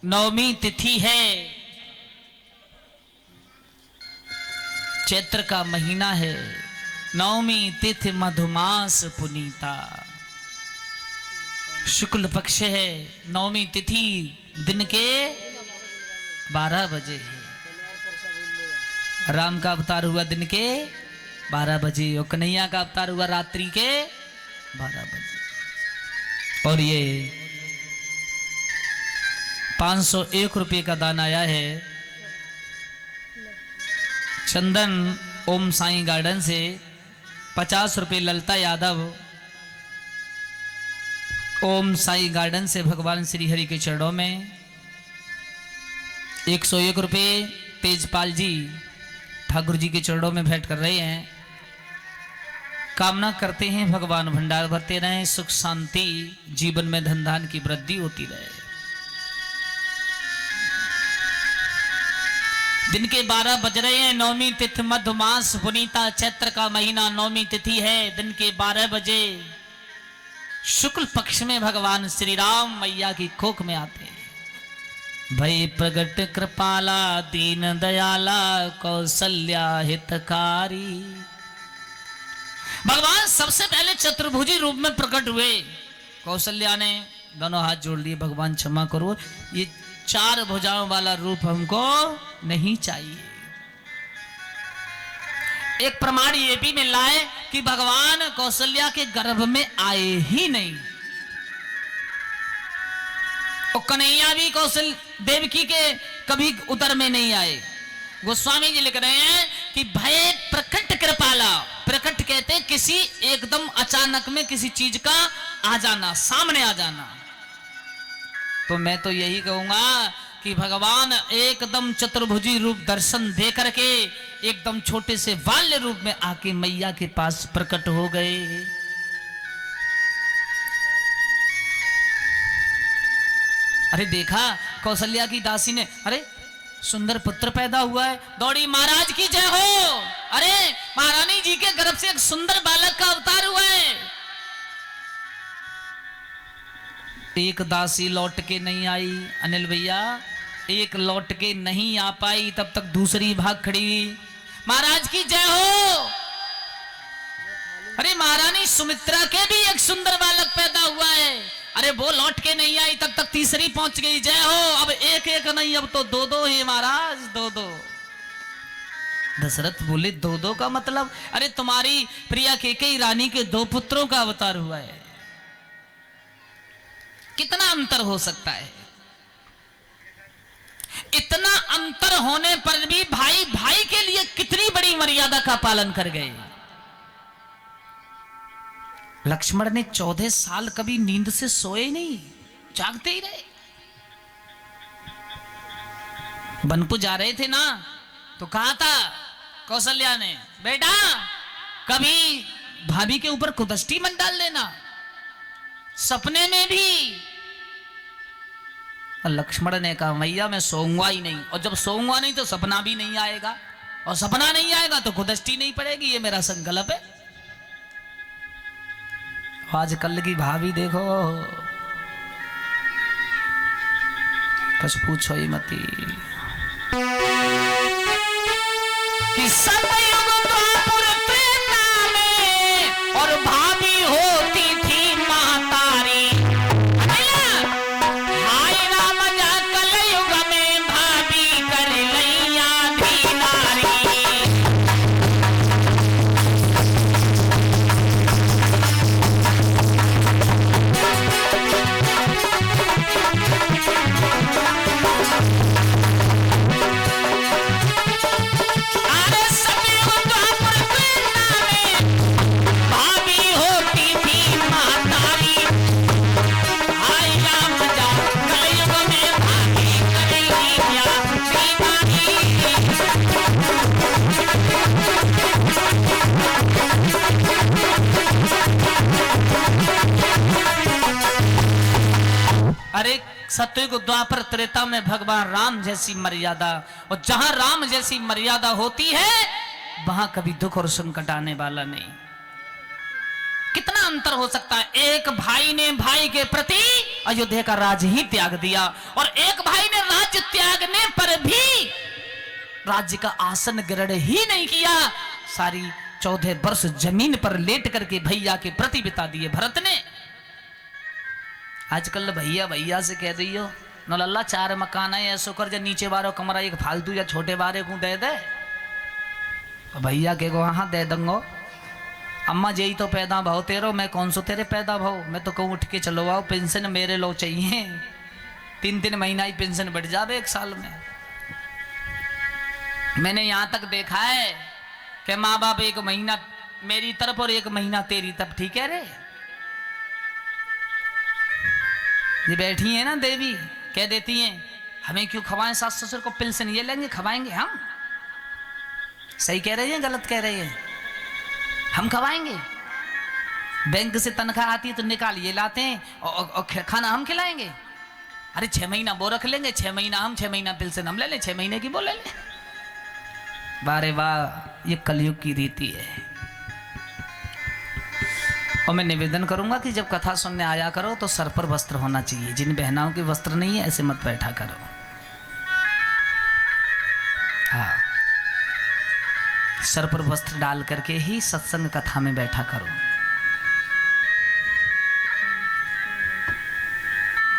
नवमी तिथि है, चैत्र का महीना है, नवमी तिथि मधुमास पुनीता, शुक्ल पक्ष है, नवमी तिथि दिन के 12 बजे है। राम का अवतार हुआ दिन के 12 बजे और कन्हैया का अवतार हुआ रात्रि के 12 बजे। और ये 501 रुपये का दान आया है चंदन ओम साईं गार्डन से। 50 रुपये ललता यादव ओम साईं गार्डन से भगवान श्री हरि के चरणों में। 101 रुपये तेजपाल जी ठाकुर जी के चरणों में भेंट कर रहे हैं। कामना करते हैं भगवान भंडार भरते रहें, सुख शांति जीवन में धन धान की वृद्धि होती रहे। दिन के 12 बज रहे हैं। नवमी तिथि मधुमास पुनीता, चैत्र का महीना नवमी तिथि है। दिन के 12 बजे शुक्ल पक्ष में भगवान श्री राम मैया की कोख में आते हैं। भई प्रगट कृपाला दीन दयाला कौशल्या हितकारी। भगवान सबसे पहले चतुर्भुजी रूप में प्रकट हुए। कौशल्या ने दोनों हाथ जोड़ लिए, भगवान क्षमा करो, ये 4 भुजाओं वाला रूप हमको नहीं चाहिए। एक प्रमाण ये भी मिल रहा है कि भगवान कौशल्या के गर्भ में आए ही नहीं। और कन्हैया भी कौशल देवकी के कभी उदर में नहीं आए। गोस्वामी जी लिख रहे हैं कि भय प्रकट कृपाला। प्रकट कहते किसी एकदम अचानक में किसी चीज का आ जाना, सामने आ जाना। तो मैं तो यही कहूंगा कि भगवान एकदम चतुर्भुजी रूप दर्शन दे करके एकदम छोटे से बाल्य रूप में आके मैया के पास प्रकट हो गए। अरे देखा कौशल्या की दासी ने, अरे सुंदर पुत्र पैदा हुआ है, दौड़ी महाराज की जय हो। अरे महारानी जी के गर्भ से एक सुंदर बालक का अवतार हुआ है। एक दासी लौट के नहीं आई अनिल भैया, एक लौट के नहीं आ पाई, तब तक दूसरी भाग खड़ी हुई, महाराज की जय हो। अरे महारानी सुमित्रा के भी एक सुंदर बालक पैदा हुआ है। अरे वो लौट के नहीं आई, तब तक तीसरी पहुंच गई, जय हो। अब एक एक नहीं, अब तो 2-2 ही महाराज, 2-2। दशरथ बोले 2-2 का मतलब? अरे तुम्हारी प्रिया कैकेयी रानी के 2 पुत्रों का अवतार हुआ है, कितना अंतर हो सकता है। इतना अंतर होने पर भी भाई भाई के लिए कितनी बड़ी मर्यादा का पालन कर गए। लक्ष्मण ने 14 साल कभी नींद से सोए नहीं, जागते ही रहे। बनपु जा रहे थे ना, तो कहा था कौशल्या ने, बेटा कभी भाभी के ऊपर कुदृष्टि मत डाल लेना, सपने में भी। और लक्ष्मण ने कहा मैया मैं सोऊंगा ही नहीं, और जब सोऊंगा नहीं तो सपना भी नहीं आएगा, और सपना नहीं आएगा तो कुदृष्टि नहीं पड़ेगी, ये मेरा संकल्प है। आजकल की भाभी देखो, कुछ पूछो ही मती कि सब युग द्वापर त्रेता में और भाभी होती थी महतारी। हाय राम जा कल युग में भाभी कर लैया भी नारी। अरे सब सतयुग द्वापर त्रेता में भगवान राम जैसी मर्यादा, और जहां राम जैसी मर्यादा होती है वहां कभी दुख और संकट आने वाला नहीं। कितना अंतर हो सकता है। एक भाई ने भाई के प्रति अयोध्या का राज ही त्याग दिया, और एक भाई ने राज्य त्यागने पर भी राज्य का आसन ग्रहण ही नहीं किया। सारी 14 वर्ष जमीन पर लेट करके भैया के प्रति बिता दिए भरत ने। आजकल भैया भैया से कह रही हो न लल्ला 4 मकान है, ऐसो कर जा नीचे बारो कमरा एक फालतू या छोटे बारे को दे दे। भैया के को हाँ दे दूंगो। अम्मा यही तो पैदा भाव तेरो, मैं कौन सो तेरे पैदा भाव। मैं तो कहूँ उठ के चलो आओ, पेंशन मेरे लो चाहिए। 3-3 महीना ही पेंशन बढ़ जावे 1 साल में। मैंने यहाँ तक देखा है कि माँ बाप 1 महीना मेरी तरफ और 1 महीना तेरी तरफ, ठीक है रे। ये बैठी है ना देवी, कह देती हैं हमें क्यों खवाएं, सास ससुर को पेंशन ये लेंगे खवाएंगे हम। सही कह रही है गलत कह रही है? हम खवाएंगे। बैंक से तनख्वाह आती है तो निकाल ये लाते हैं और खाना हम खिलाएंगे। अरे 6 महीना वो रख लेंगे, 6 महीना हम, 6 महीना पेंशन हम ले लें, 6 महीने की वो ले लें। वारे वाह, ये कलयुग की रीति है। और मैं निवेदन करूंगा कि जब कथा सुनने आया करो तो सर पर वस्त्र होना चाहिए। जिन बहनाओं के वस्त्र नहीं है ऐसे मत बैठा करो। हाँ, सर पर वस्त्र डाल करके ही सत्संग कथा में बैठा करो।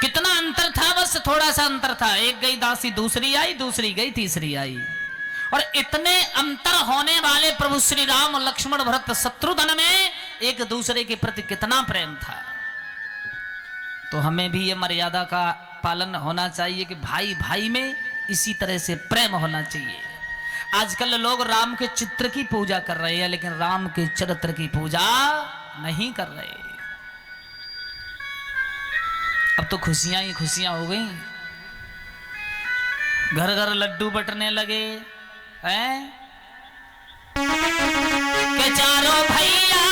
कितना अंतर था, बस थोड़ा सा अंतर था। एक गई दासी, दूसरी आई, दूसरी गई, तीसरी आई। और इतने अंतर होने वाले प्रभु श्री राम और लक्ष्मण भरत शत्रुघ्न में एक दूसरे के प्रति कितना प्रेम था। तो हमें भी ये मर्यादा का पालन होना चाहिए कि भाई भाई में इसी तरह से प्रेम होना चाहिए। आजकल लोग राम के चित्र की पूजा कर रहे हैं, लेकिन राम के चरित्र की पूजा नहीं कर रहे। अब तो खुशियां ही खुशियां हो गई, घर घर लड्डू बटने लगे हैं के चारों भैया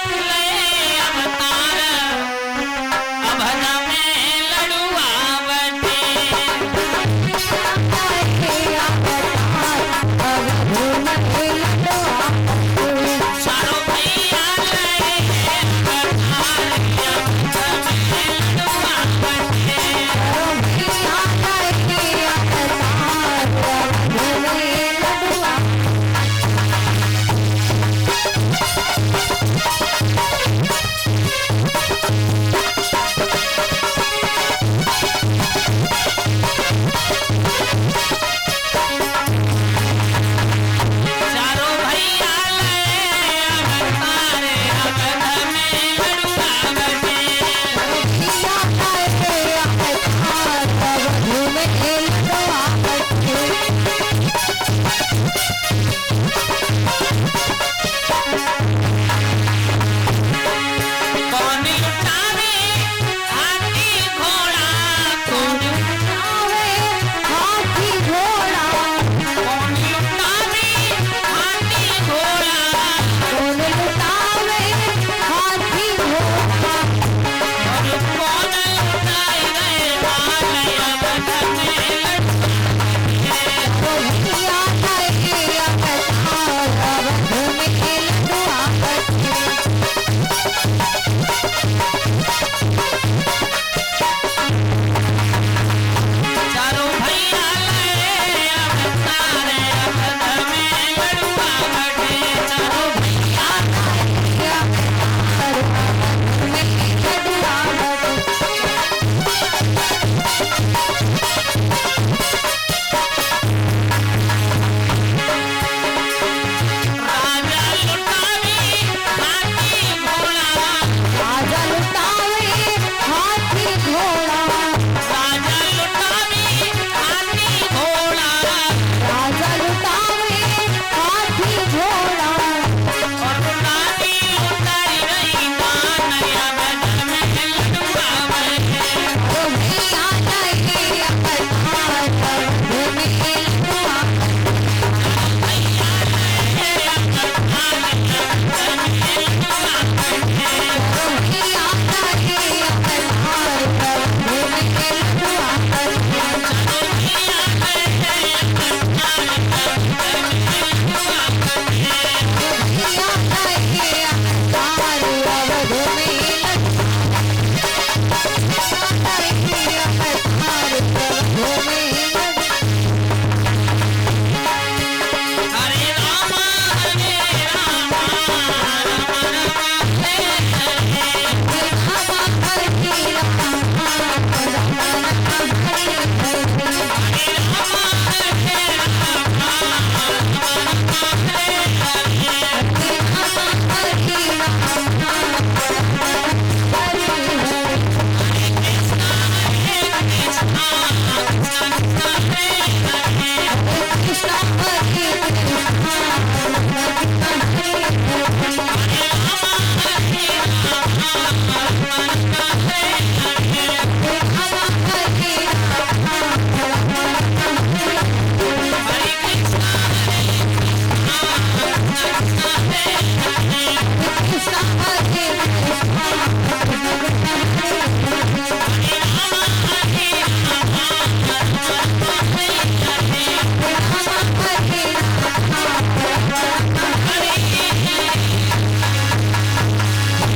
ले अवतार, अब में लड़ुआ बटे। चारों भैया ले अवतार, अब में लड़ुआ बटे।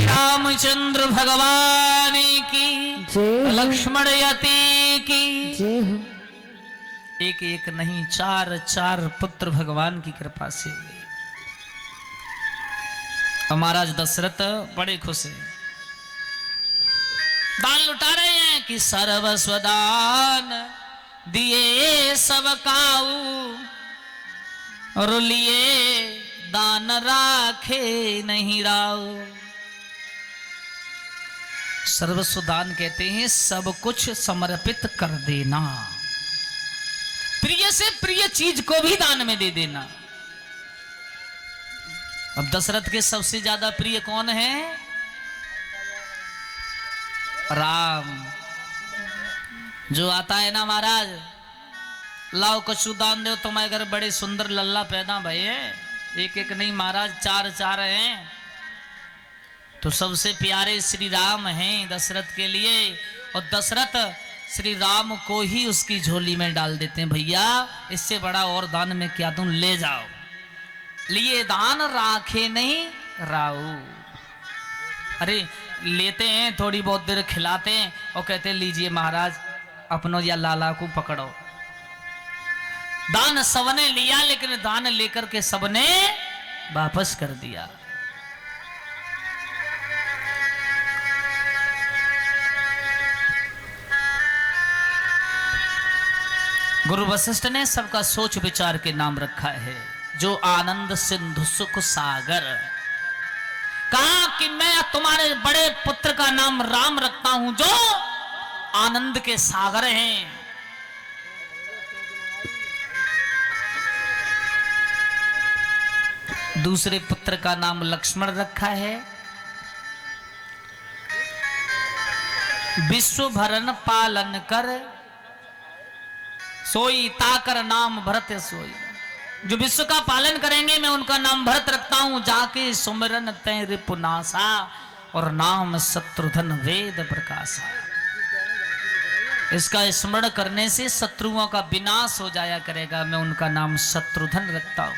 रामचंद्र भगवान की, लक्ष्मण यति की, एक एक नहीं चार चार पुत्र भगवान की कृपा से हुए। महाराज दशरथ बड़े खुश हैं, दान लुटा रहे हैं कि सर्वस्व दान दिए सब काऊ, और लिए दान राखे नहीं राव। सर्वस्व दान कहते हैं सब कुछ समर्पित कर देना, प्रिय से प्रिय चीज को भी दान में दे देना। अब दशरथ के सबसे ज्यादा प्रिय कौन है? राम। जो आता है ना महाराज, लाओ कछु दान दो, तुम्हारे घर बड़े सुंदर लल्ला पैदा भये, एक एक नहीं महाराज चार चार हैं। तो सबसे प्यारे श्री राम हैं दशरथ के लिए, और दशरथ श्री राम को ही उसकी झोली में डाल देते हैं। भैया इससे बड़ा और दान में क्या दूं, ले जाओ। लिए दान राखे नहीं राऊ। अरे लेते हैं, थोड़ी बहुत देर खिलाते हैं और कहते हैं लीजिए महाराज अपनों या लाला को पकड़ो। दान सबने लिया, लेकिन दान लेकर के सबने वापस कर दिया। गुरु वशिष्ठ ने सबका सोच विचार के नाम रखा है, जो आनंद सिंधु सुख सागर। कहा कि मैं तुम्हारे बड़े पुत्र का नाम राम रखता हूं, जो आनंद के सागर हैं। दूसरे पुत्र का नाम लक्ष्मण रखा है, विश्व भरण पालन कर सोई ताकर नाम भरत सोई। जो विश्व का पालन करेंगे मैं उनका नाम भरत रखता हूं। जाके सुमिरन तय रिपुनासा, और नाम शत्रुधन वेद प्रकाशा। इसका स्मरण करने से शत्रुओं का विनाश हो जाया करेगा, मैं उनका नाम शत्रुधन रखता हूं।